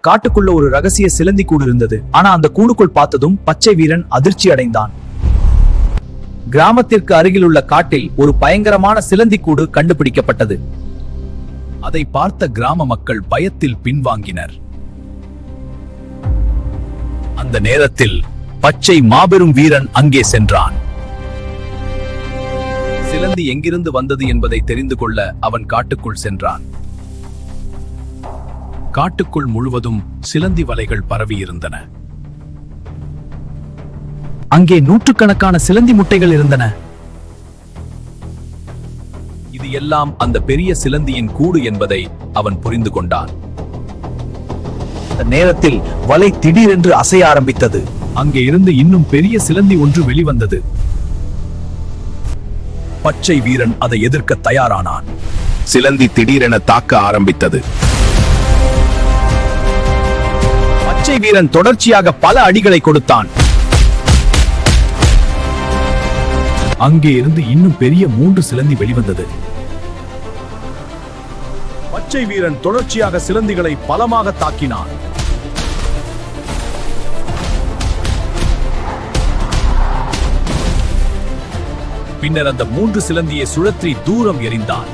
காட்டுக்குள்ள ஒரு ரகசிய சிலந்தி கூடு இருந்தது. ஆனா அந்த கூடுக்குள் பார்த்ததும் பச்சை வீரன் அதிர்ச்சி அடைந்தான். கிராமத்திற்கு அருகில் உள்ள காட்டில் ஒரு பயங்கரமான சிலந்தி கூடு கண்டுபிடிக்கப்பட்டது. அதை பார்த்த கிராம மக்கள் பயத்தில் பின்வாங்கினர். அந்த நேரத்தில் பச்சை மாபெரும் வீரன் அங்கே சென்றான். சிலந்தி எங்கிருந்து வந்தது என்பதை தெரிந்து கொள்ள அவன் காட்டுக்குள் சென்றான். காட்டுக்குள் முழுவதும் சிலந்தி வலைகள் பரவி இருந்தன. அங்கே நூற்றுக்கணக்கான சிலந்தி முட்டைகள் இருந்தன. இது எல்லாம் அந்த பெரிய சிலந்தியின் கூடு என்பதை அவன் புரிந்து கொண்டான். அந்த நேரத்தில் வலை திடீரென்று அசைய ஆரம்பித்தது. அங்கே இருந்து இன்னும் பெரிய சிலந்தி ஒன்று வெளிவந்தது. பச்சை வீரன் அதை எதிர்க்க தயாரானான். சிலந்தி திடீரென தாக்க ஆரம்பித்தது. பச்சை வீரன் தொடர்ச்சியாக பல அடிகளை கொடுத்தான். அங்கே இருந்து இன்னும் பெரிய 3 சிலந்தி வெளிவந்தது. பச்சை வீரன் தொடர்ச்சியாக சிலந்திகளை பலமாக தாக்கினான். பின்னர் அந்த 3 சிலந்தியை சுழற்றி தூரம் எறிந்தான்.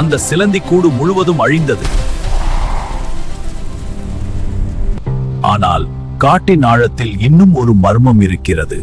அந்த சிலந்தி கூடு முழுவதும் அழிந்தது. ஆனால் காட்டின் ஆழத்தில் இன்னும் ஒரு மர்மம் இருக்கிறது.